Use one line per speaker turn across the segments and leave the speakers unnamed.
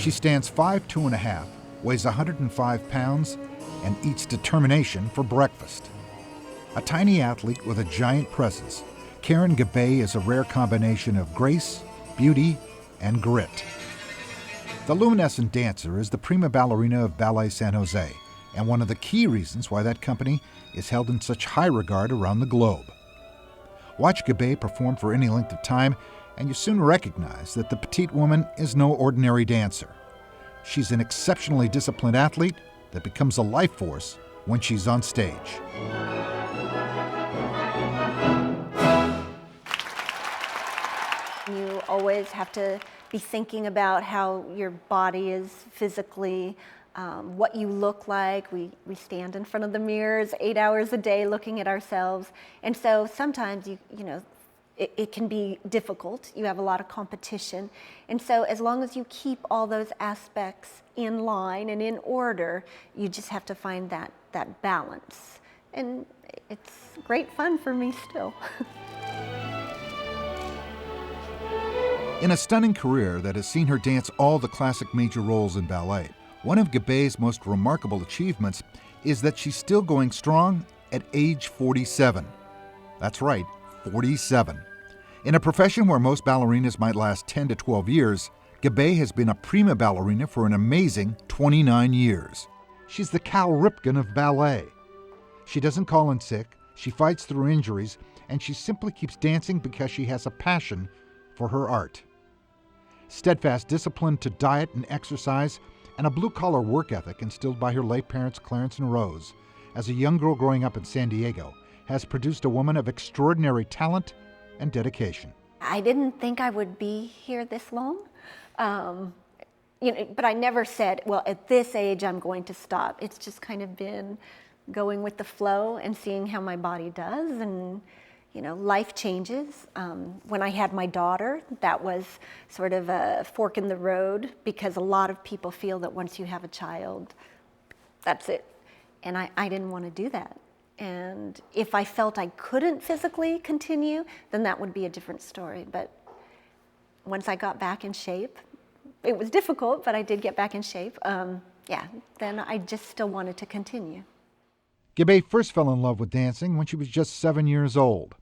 She stands 5'2½", weighs 105 pounds, and eats determination for breakfast. A tiny athlete with a giant presence, Karen Gabay is a rare combination of grace, beauty, and grit. The luminescent dancer is the prima ballerina of Ballet San Jose, and one of the key reasons why that company is held in such high regard around the globe. Watch Gabay perform for any length of time, and you soon recognize that the petite woman is no ordinary dancer. She's an exceptionally disciplined athlete that becomes a life force when she's on stage.
You always have to be thinking about how your body is physically, what you look like. We stand in front of the mirrors 8 hours a day looking at ourselves. And so sometimes it can be difficult. You have a lot of competition. And so as long as you keep all those aspects in line and in order, you just have to find that balance. And it's great fun for me still.
In a stunning career that has seen her dance all the classic major roles in ballet, one of Gabay's most remarkable achievements is that she's still going strong at age 47. That's right, 47. In a profession where most ballerinas might last 10 to 12 years, Gabay has been a prima ballerina for an amazing 29 years. She's the Cal Ripken of ballet. She doesn't call in sick, she fights through injuries, and she simply keeps dancing because she has a passion for her art. Steadfast discipline to diet and exercise, and a blue-collar work ethic instilled by her late parents Clarence and Rose, as a young girl growing up in San Diego, has produced a woman of extraordinary talent and dedication.
I didn't think I would be here this long, but I never said, well, at this age I'm going to stop. It's just kind of been going with the flow and seeing how my body does, and life changes. When I had my daughter, that was sort of a fork in the road, because a lot of people feel that once you have a child, that's it. And I didn't want to do that. And if I felt I couldn't physically continue, then that would be a different story. But once I got back in shape, it was difficult, but I did get back in shape. Then I just still wanted to continue.
Gabay first fell in love with dancing when she was just 7 years old,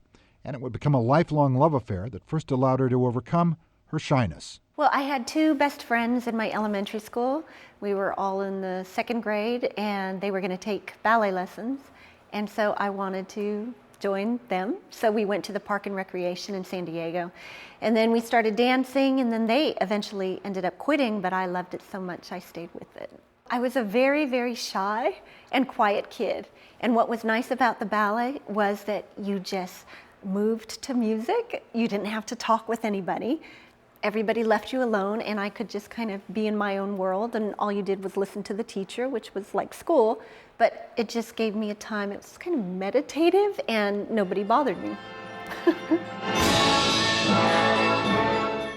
and it would become a lifelong love affair that first allowed her to overcome her shyness.
Well, I had two best friends in my elementary school. We were all in the second grade, and they were going to take ballet lessons, and so I wanted to join them. So we went to the Park and Recreation in San Diego, and then we started dancing, and then they eventually ended up quitting, but I loved it so much I stayed with it. I was a very, very shy and quiet kid, and what was nice about the ballet was that you just moved to music. You didn't have to talk with anybody. Everybody left you alone, and I could just kind of be in my own world, and all you did was listen to the teacher, which was like school, but it just gave me a time. It was kind of meditative, and nobody bothered me.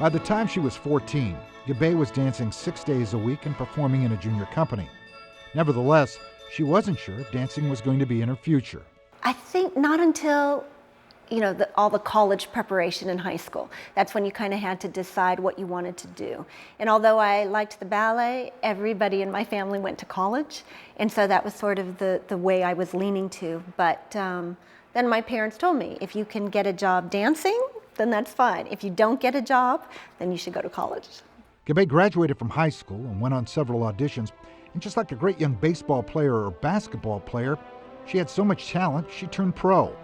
By the time she was 14, Gabay was dancing 6 days a week and performing in a junior company. Nevertheless, she wasn't sure if dancing was going to be in her future.
I think not until all the college preparation in high school. That's when you kind of had to decide what you wanted to do. And although I liked the ballet, everybody in my family went to college. And so that was sort of the way I was leaning to. But then my parents told me, if you can get a job dancing, then that's fine. If you don't get a job, then you should go to college.
Gabay graduated from high school and went on several auditions. And just like a great young baseball player or basketball player, she had so much talent, she turned pro.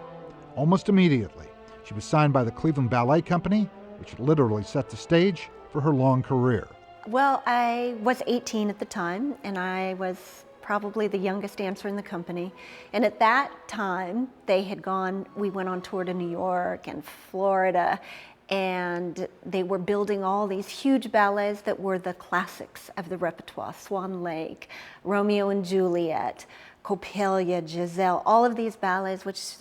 Almost immediately, she was signed by the Cleveland Ballet Company, which literally set the stage for her long career.
Well, I was 18 at the time, and I was probably the youngest dancer in the company. And at that time, we went on tour to New York and Florida, and they were building all these huge ballets that were the classics of the repertoire: Swan Lake, Romeo and Juliet, Coppelia, Giselle, all of these ballets, which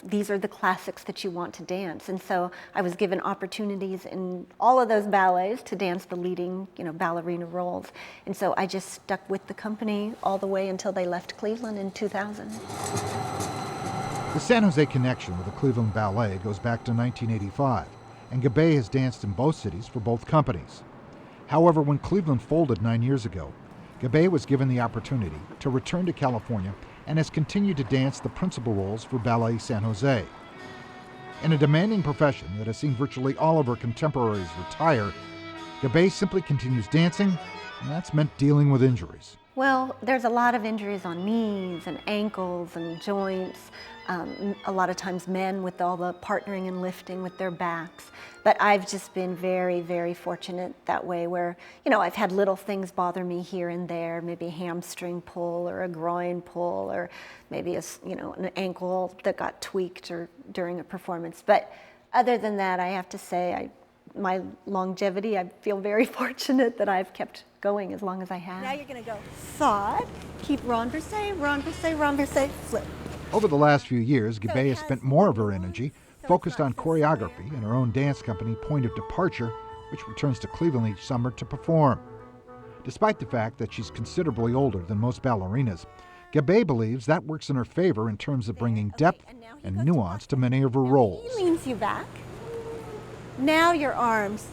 these are the classics that you want to dance. And so I was given opportunities in all of those ballets to dance the leading, ballerina roles. And so I just stuck with the company all the way until they left Cleveland in 2000.
The San Jose connection with the Cleveland Ballet goes back to 1985, and Gabay has danced in both cities for both companies. However, when Cleveland folded 9 years ago, Gabay was given the opportunity to return to California and has continued to dance the principal roles for Ballet San Jose. In a demanding profession that has seen virtually all of her contemporaries retire, Gabay simply continues dancing, and that's meant dealing with injuries.
Well, there's a lot of injuries on knees and ankles and joints. A lot of times men with all the partnering and lifting with their backs. But I've just been very, very fortunate that way where, I've had little things bother me here and there, maybe a hamstring pull or a groin pull or maybe an ankle that got tweaked or during a performance. But other than that, I have to say, my longevity, I feel very fortunate that I've kept going as long as I have.
Now you're going to go side, keep renverse, flip.
Over the last few years, Gabay has spent more of her energy focused on choreography and her own dance company, Point of Departure, which returns to Cleveland each summer to perform. Despite the fact that she's considerably older than most ballerinas, Gabay believes that works in her favor in terms of bringing depth and nuance to many of her roles.
He leans you back. Now your arms.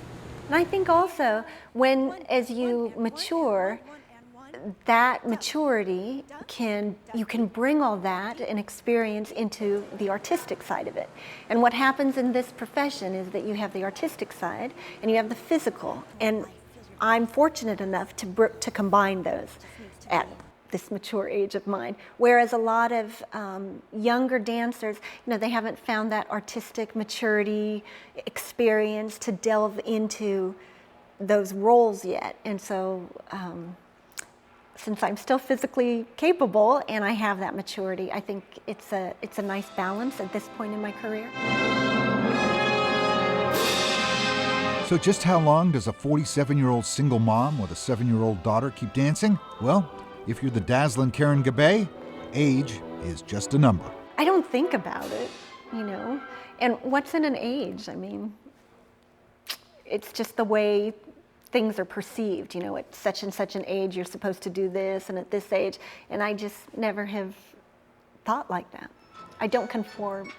And I think also as you mature, that maturity you can bring all that and experience into the artistic side of it. And what happens in this profession is that you have the artistic side and you have the physical. And I'm fortunate enough to combine those at this mature age of mine. Whereas a lot of younger dancers, they haven't found that artistic maturity experience to delve into those roles yet. And so since I'm still physically capable and I have that maturity, I think it's a nice balance at this point in my career.
So just how long does a 47-year-old single mom with a 7-year-old daughter keep dancing? Well, if you're the dazzling Karen Gabay, age is just a number.
I don't think about it, And what's in an age? I mean, it's just the way things are perceived. At such and such an age, you're supposed to do this, and at this age, and I just never have thought like that. I don't conform.